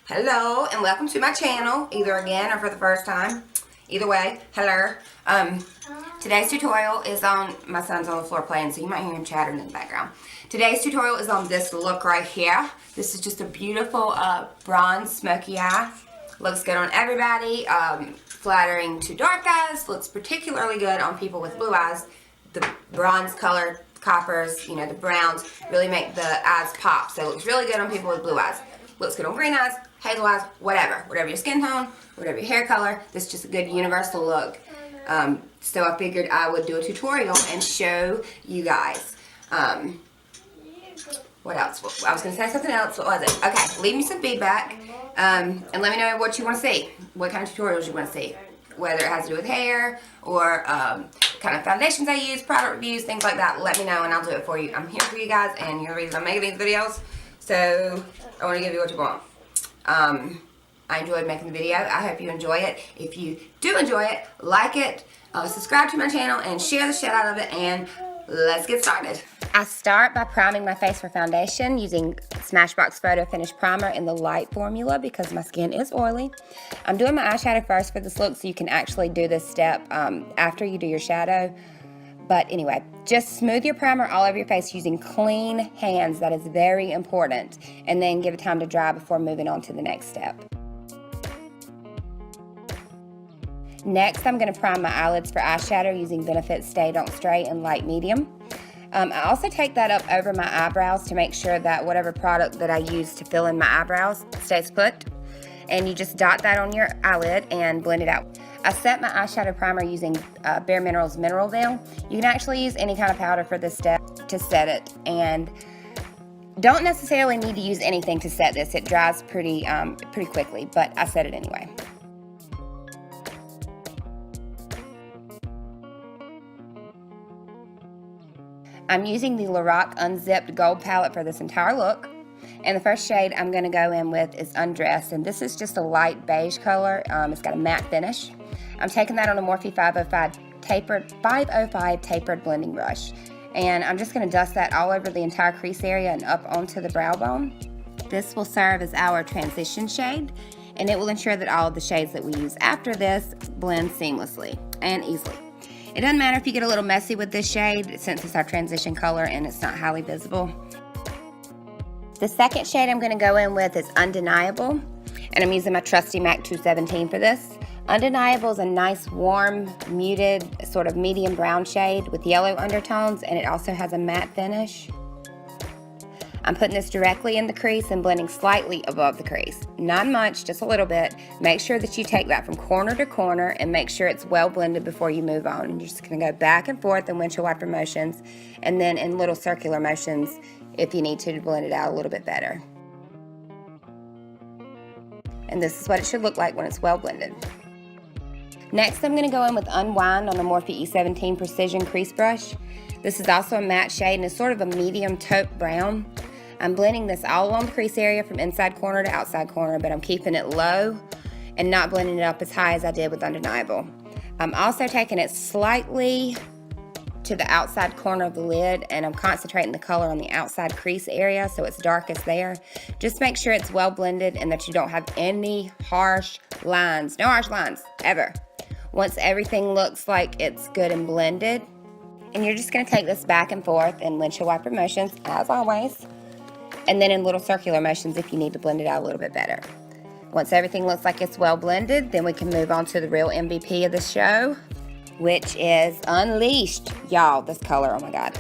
Hello and welcome to my channel, either again or for the first time. Either way, hello. Today's tutorial is on, my son's on the floor playing, so you might hear him chattering in the background. Today's tutorial is on this look right here. This is just a beautiful bronze smoky eye. Looks good on everybody. Flattering to dark eyes. Looks particularly good on people with blue eyes. The bronze color, coppers, you know, the browns really make the eyes pop. So it looks really good on people with blue eyes. Looks good on green eyes, hazel eyes, whatever your skin tone, whatever your hair color. This is just a good universal look. So I figured I would do a tutorial and show you guys. What else? I was going to say something else. What was it? Okay, leave me some feedback and let me know what you want to see. What kind of tutorials you want to see. Whether it has to do with hair or kind of foundations I use, product reviews, things like that. Let me know and I'll do it for you. I'm here for you guys and you're the reason I'm making these videos. So I want to give you what you want. I enjoyed making the video. I hope you enjoy it. If you do enjoy it, like it, subscribe to my channel, and share the shit out of it, and let's get started. I start by priming my face for foundation using Smashbox Photo Finish Primer in the light formula because my skin is oily. I'm doing my eyeshadow first for this look so you can actually do this step after you do your shadow. But anyway, just smooth your primer all over your face using clean hands. That is very important. And then give it time to dry before moving on to the next step. Next, I'm going to prime my eyelids for eyeshadow using Benefit Stay Don't Stray in light medium. I also take that up over my eyebrows to make sure that whatever product that I use to fill in my eyebrows stays put. And you just dot that on your eyelid and blend it out. I set my eyeshadow primer using Bare Minerals Mineral Veil. You can actually use any kind of powder for this step to set it, and don't necessarily need to use anything to set this. It dries pretty quickly, but I set it anyway. I'm using the Lorac Unzipped Gold Palette for this entire look. And the first shade I'm going to go in with is Undressed, and this is just a light beige color. It's got a matte finish. I'm taking that on a Morphe 505 tapered blending brush. And I'm just going to dust that all over the entire crease area and up onto the brow bone. This will serve as our transition shade, and it will ensure that all of the shades that we use after this blend seamlessly and easily. It doesn't matter if you get a little messy with this shade since it's our transition color and it's not highly visible. The second shade I'm going to go in with is Undeniable, and I'm using my trusty MAC 217 for this. Undeniable is a nice, warm, muted, sort of medium brown shade with yellow undertones, and it also has a matte finish. I'm putting this directly in the crease and blending slightly above the crease. Not much, just a little bit. Make sure that you take that from corner to corner and make sure it's well blended before you move on. And you're just going to go back and forth in windshield wiper motions and then in little circular motions if you need to blend it out a little bit better. And this is what it should look like when it's well blended. Next, I'm going to go in with Unwind on a Morphe E17 Precision Crease Brush. This is also a matte shade and it's sort of a medium taupe brown. I'm blending this all along the crease area from inside corner to outside corner, but I'm keeping it low and not blending it up as high as I did with Undeniable. I'm also taking it slightly to the outside corner of the lid, and I'm concentrating the color on the outside crease area so it's darkest there. Just make sure it's well blended and that you don't have any harsh lines. No harsh lines, ever. Once everything looks like it's good and blended, and you're just going to take this back and forth in windshield wiper motions, as always, and then in little circular motions if you need to blend it out a little bit better. Once everything looks like it's well blended, then we can move on to the real MVP of the show, which is Unleashed. Y'all, this color, oh my god.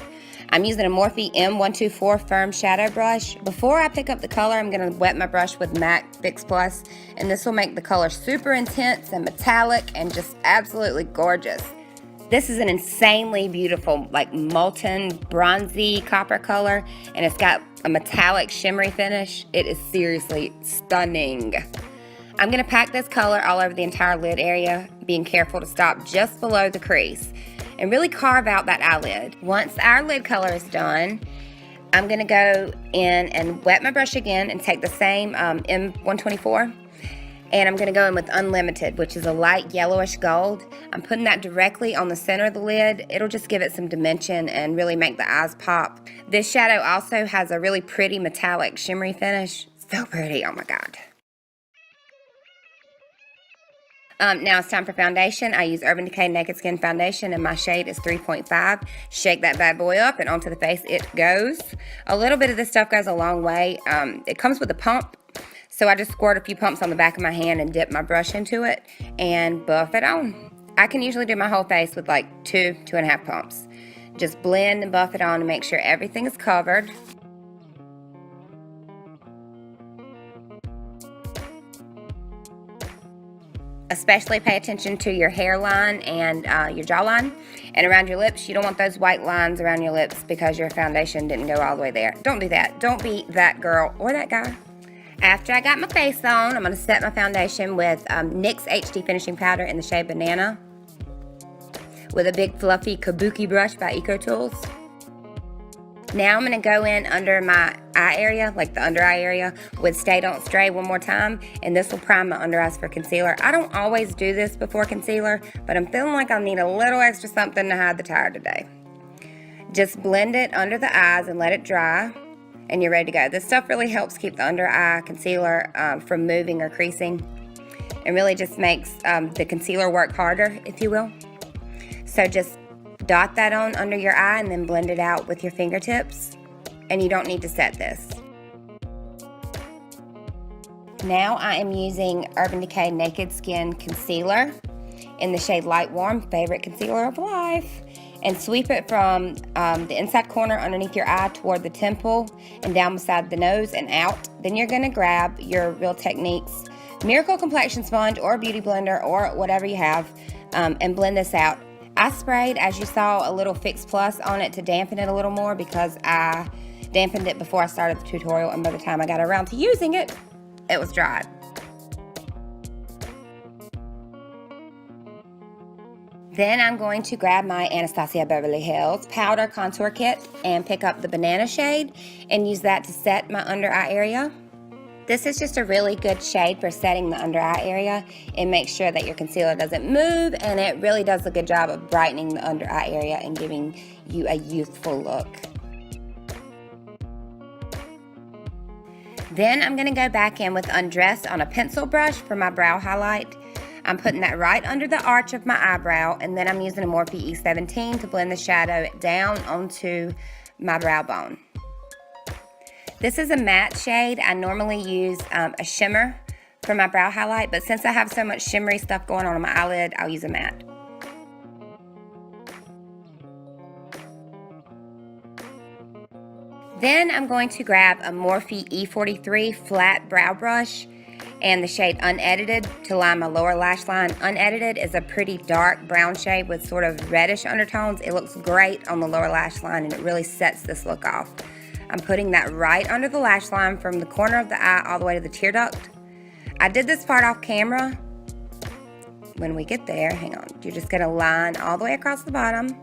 I'm using a Morphe M124 firm shadow brush. Before I pick up the color, I'm going to wet my brush with MAC Fix Plus, and this will make the color super intense and metallic and just absolutely gorgeous. This is an insanely beautiful, like molten, bronzy copper color, and it's got a metallic shimmery finish. It is seriously stunning. I'm going to pack this color all over the entire lid area, being careful to stop just below the crease and really carve out that eyelid. Once our lid color is done, I'm going to go in and wet my brush again and take the same M124, and I'm going to go in with Unlimited, which is a light yellowish gold. I'm putting that directly on the center of the lid. It'll just give it some dimension and really make the eyes pop. This shadow also has a really pretty metallic shimmery finish. So pretty, oh my god. Now it's time for foundation. I use Urban Decay Naked Skin Foundation and my shade is 3.5. Shake that bad boy up and onto the face it goes. A little bit of this stuff goes a long way. It comes with a pump, so I just squirt a few pumps on the back of my hand and dip my brush into it and buff it on. I can usually do my whole face with like 2.5 pumps. Just blend and buff it on to make sure everything is covered. Especially pay attention to your hairline and your jawline and around your lips. You don't want those white lines around your lips because your foundation didn't go all the way there. Don't do that. Don't be that girl or that guy. After I got my face on, I'm going to set my foundation with NYX HD Finishing Powder in the shade Banana with a big fluffy kabuki brush by Eco Tools. Now I'm going to go in under my eye area, like the under eye area, with Stay Don't Stray one more time, and this will prime my under eyes for concealer. I don't always do this before concealer, but I'm feeling like I need a little extra something to hide the tire today. Just blend it under the eyes and let it dry, and you're ready to go. This stuff really helps keep the under eye concealer from moving or creasing, and really just makes the concealer work harder, if you will. So just dot that on under your eye and then blend it out with your fingertips, and you don't need to set this. Now I am using Urban Decay Naked Skin Concealer in the shade Light Warm, favorite concealer of life, and sweep it from the inside corner underneath your eye toward the temple and down beside the nose and out. Then you're going to grab your Real Techniques Miracle Complexion Sponge or Beauty Blender or whatever you have and blend this out. I sprayed, as you saw, a little Fix Plus on it to dampen it a little more because I dampened it before I started the tutorial, and by the time I got around to using it, it was dried. Then I'm going to grab my Anastasia Beverly Hills Powder Contour Kit and pick up the Banana shade and use that to set my under eye area. This is just a really good shade for setting the under eye area. It makes sure that your concealer doesn't move, and it really does a good job of brightening the under eye area and giving you a youthful look. Then I'm going to go back in with Undressed on a pencil brush for my brow highlight. I'm putting that right under the arch of my eyebrow, and then I'm using a Morphe E17 to blend the shadow down onto my brow bone. This is a matte shade. I normally use a shimmer for my brow highlight, but since I have so much shimmery stuff going on my eyelid, I'll use a matte. Then I'm going to grab a Morphe E43 flat brow brush and the shade Unedited to line my lower lash line. Unedited is a pretty dark brown shade with sort of reddish undertones. It looks great on the lower lash line, and it really sets this look off. I'm putting that right under the lash line from the corner of the eye all the way to the tear duct. I did this part off camera. When we get there, hang on, you're just gonna line all the way across the bottom.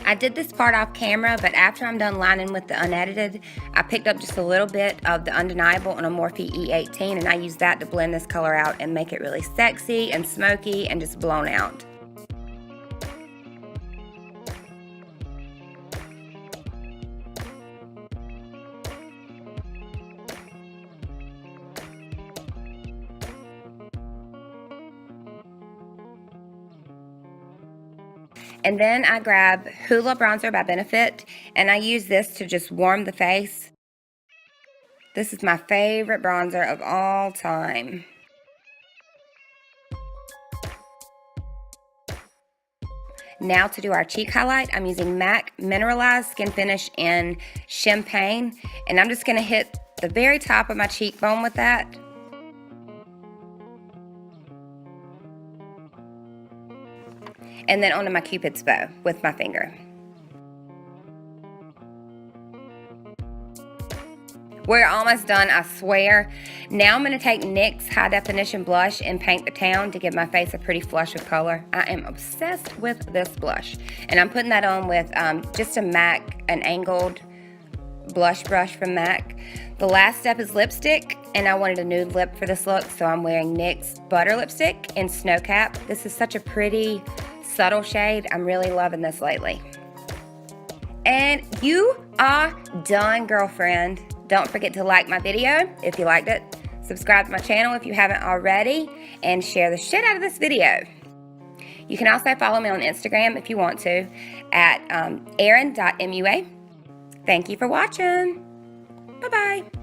I did this part off camera, but after I'm done lining with the Unedited, I picked up just a little bit of the Undeniable on a Morphe E18, and I used that to blend this color out and make it really sexy and smoky and just blown out. And then I grab Hoola Bronzer by Benefit, and I use this to just warm the face. This is my favorite bronzer of all time. Now to do our cheek highlight, I'm using MAC Mineralized Skin Finish in Shimpagne, and I'm just going to hit the very top of my cheekbone with that. And then onto my Cupid's bow with my finger. We're almost done, I swear. Now I'm going to take NYX High Definition Blush and paint the town to give my face a pretty flush of color. I am obsessed with this blush. And I'm putting that on with just a MAC, an angled blush brush from MAC. The last step is lipstick, and I wanted a nude lip for this look, so I'm wearing NYX Butter Lipstick in Snowcap. This is such a pretty, subtle shade. I'm really loving this lately. And you are done, girlfriend. Don't forget to like my video if you liked it, Subscribe to my channel if you haven't already, and share the shit out of this video. You can also follow me on Instagram if you want to at erin.mua. Thank you for watching. Bye-bye.